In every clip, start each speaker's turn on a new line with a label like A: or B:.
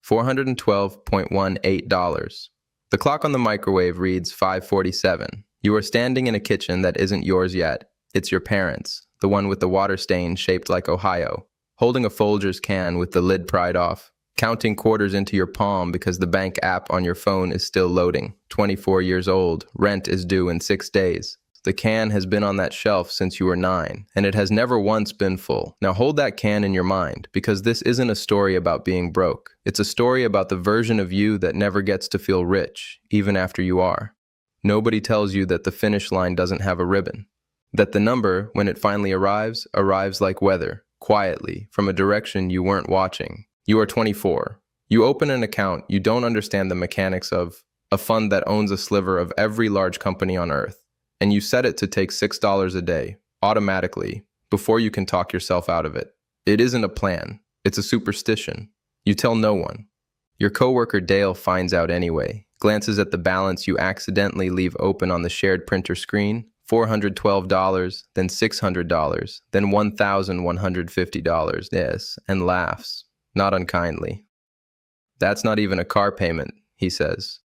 A: $412.18. The clock on the microwave reads 5:47. You are standing in a kitchen that isn't yours yet. It's your parents', the one with the water stain shaped like Ohio, holding a Folgers can with the lid pried off, counting quarters into your palm because the bank app on your phone is still loading. 24 years old, rent is due in 6 days. The can has been on that shelf since you were 9, and it has never once been full. Now hold that can in your mind, because this isn't a story about being broke. It's a story about the version of you that never gets to feel rich, even after you are. Nobody tells you that the finish line doesn't have a ribbon. That the number, when it finally arrives like weather, quietly, from a direction you weren't watching. You are 24. You open an account you don't understand the mechanics of, a fund that owns a sliver of every large company on earth. And you set it to take $6 a day, automatically, before you can talk yourself out of it. It isn't a plan. It's a superstition. You tell no one. Your coworker Dale finds out anyway, glances at the balance you accidentally leave open on the shared printer screen, $412, then $600, then $1,150, yes, and laughs, not unkindly. That's not even a car payment, he says.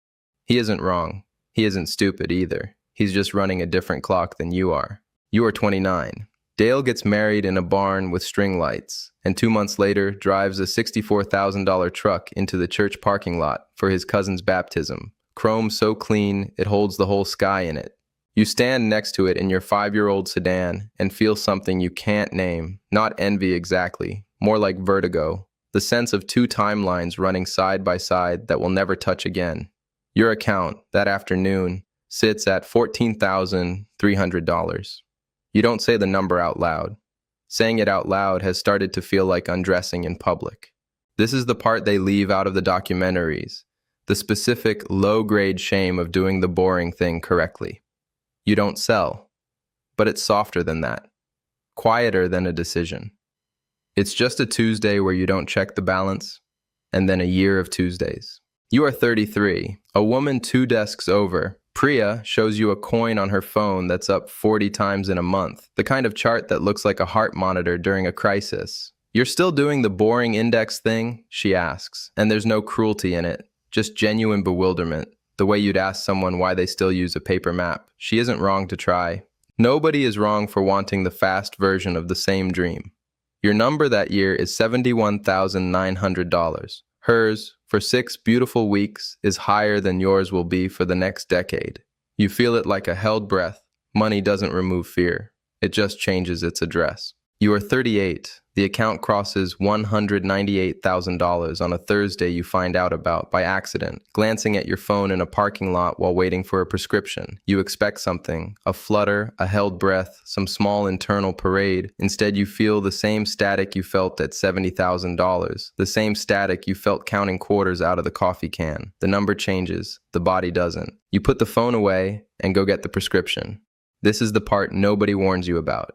A: He isn't wrong. He isn't stupid either. He's just running a different clock than you are. You are 29. Dale gets married in a barn with string lights, and 2 months later drives a $64,000 truck into the church parking lot for his cousin's baptism. Chrome so clean, it holds the whole sky in it. You stand next to it in your 5-year-old sedan and feel something you can't name. Not envy exactly, more like vertigo. The sense of 2 timelines running side by side that will never touch again. Your account, that afternoon, sits at $14,300. You don't say the number out loud. Saying it out loud has started to feel like undressing in public. This is the part they leave out of the documentaries, the specific low-grade shame of doing the boring thing correctly. You don't sell, but it's softer than that, quieter than a decision. It's just a Tuesday where you don't check the balance, and then a year of Tuesdays. You are 33, a woman 2 desks over. Priya shows you a coin on her phone that's up 40 times in a month, the kind of chart that looks like a heart monitor during a crisis. You're still doing the boring index thing? She asks, and there's no cruelty in it, just genuine bewilderment, the way you'd ask someone why they still use a paper map. She isn't wrong to try. Nobody is wrong for wanting the fast version of the same dream. Your number that year is $71,900. Hers, for 6 beautiful weeks, is higher than yours will be for the next decade. You feel it like a held breath. Money doesn't remove fear. It just changes its address. You are 38. The account crosses $198,000 on a Thursday you find out about by accident, glancing at your phone in a parking lot while waiting for a prescription. You expect something, a flutter, a held breath, some small internal parade. Instead, you feel the same static you felt at $70,000, the same static you felt counting quarters out of the coffee can. The number changes, the body doesn't. You put the phone away and go get the prescription. This is the part nobody warns you about.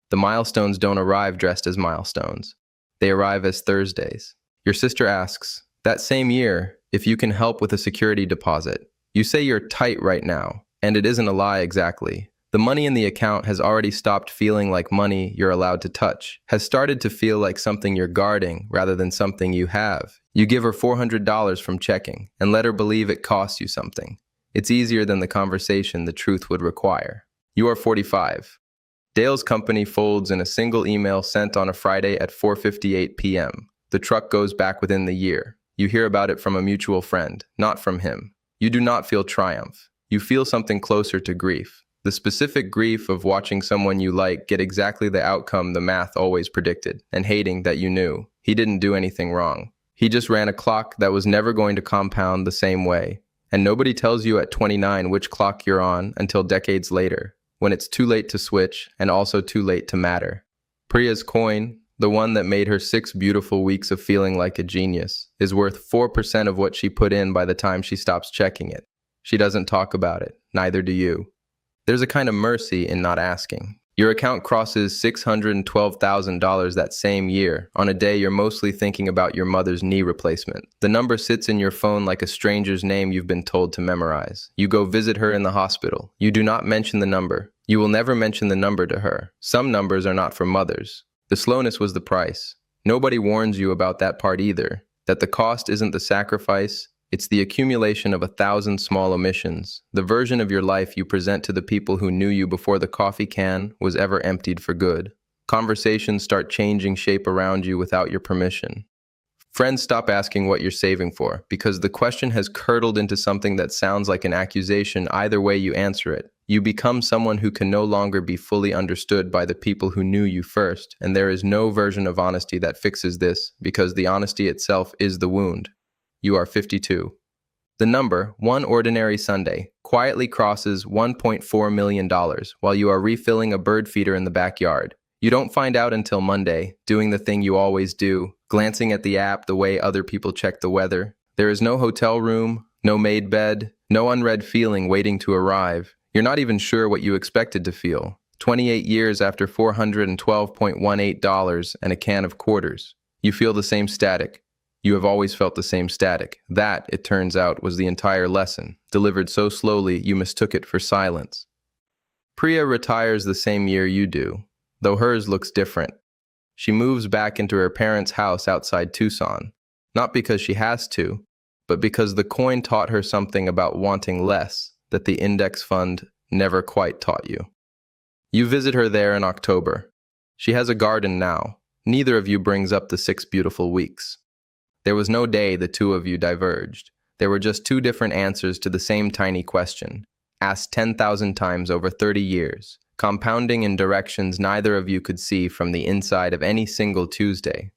A: The milestones don't arrive dressed as milestones. They arrive as Thursdays. Your sister asks, that same year, if you can help with a security deposit. You say you're tight right now, and it isn't a lie exactly. The money in the account has already stopped feeling like money you're allowed to touch, has started to feel like something you're guarding rather than something you have. You give her $400 from checking, and let her believe it costs you something. It's easier than the conversation the truth would require. You are 45. Dale's company folds in a single email sent on a Friday at 4:58 p.m. The truck goes back within the year. You hear about it from a mutual friend, not from him. You do not feel triumph. You feel something closer to grief. The specific grief of watching someone you like get exactly the outcome the math always predicted, and hating that you knew. He didn't do anything wrong. He just ran a clock that was never going to compound the same way. And nobody tells you at 29 which clock you're on until decades later, when it's too late to switch and also too late to matter. Priya's coin, the one that made her 6 beautiful weeks of feeling like a genius, is worth 4% of what she put in by the time she stops checking it. She doesn't talk about it, neither do you. There's a kind of mercy in not asking. Your account crosses $612,000 that same year, on a day you're mostly thinking about your mother's knee replacement. The number sits in your phone like a stranger's name you've been told to memorize. You go visit her in the hospital. You do not mention the number. You will never mention the number to her. Some numbers are not for mothers. The slowness was the price. Nobody warns you about that part either. That the cost isn't the sacrifice, it's the accumulation of 1,000 small omissions, the version of your life you present to the people who knew you before the coffee can was ever emptied for good. Conversations start changing shape around you without your permission. Friends stop asking what you're saving for, because the question has curdled into something that sounds like an accusation either way you answer it. You become someone who can no longer be fully understood by the people who knew you first, and there is no version of honesty that fixes this, because the honesty itself is the wound. You are 52. The number, one ordinary Sunday, quietly crosses $1.4 million while you are refilling a bird feeder in the backyard. You don't find out until Monday, doing the thing you always do, glancing at the app the way other people check the weather. There is no hotel room, no made bed, no unread feeling waiting to arrive. You're not even sure what you expected to feel. 28 years after $412.18 and a can of quarters. You feel the same static. You have always felt the same static. That, it turns out, was the entire lesson, delivered so slowly you mistook it for silence. Priya retires the same year you do, though hers looks different. She moves back into her parents' house outside Tucson, not because she has to, but because the coin taught her something about wanting less that the index fund never quite taught you. You visit her there in October. She has a garden now. Neither of you brings up the 6 beautiful weeks. There was no day the two of you diverged. There were just 2 different answers to the same tiny question, asked 10,000 times over 30 years, compounding in directions neither of you could see from the inside of any single Tuesday.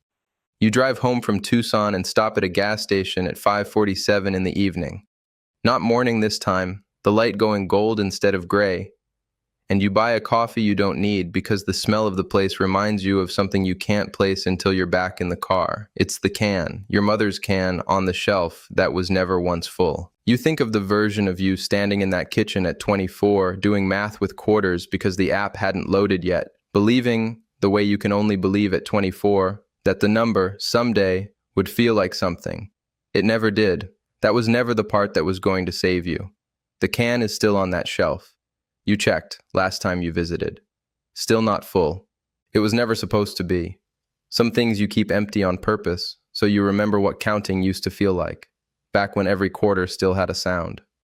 A: You drive home from Tucson and stop at a gas station at 5:47 in the evening. Not morning this time, the light going gold instead of gray. And you buy a coffee you don't need because the smell of the place reminds you of something you can't place until you're back in the car. It's the can, your mother's can, on the shelf that was never once full. You think of the version of you standing in that kitchen at 24, doing math with quarters because the app hadn't loaded yet, believing, the way you can only believe at 24, that the number, someday, would feel like something. It never did. That was never the part that was going to save you. The can is still on that shelf. You checked last time you visited. Still not full. It was never supposed to be. Some things you keep empty on purpose, so you remember what counting used to feel like, back when every quarter still had a sound.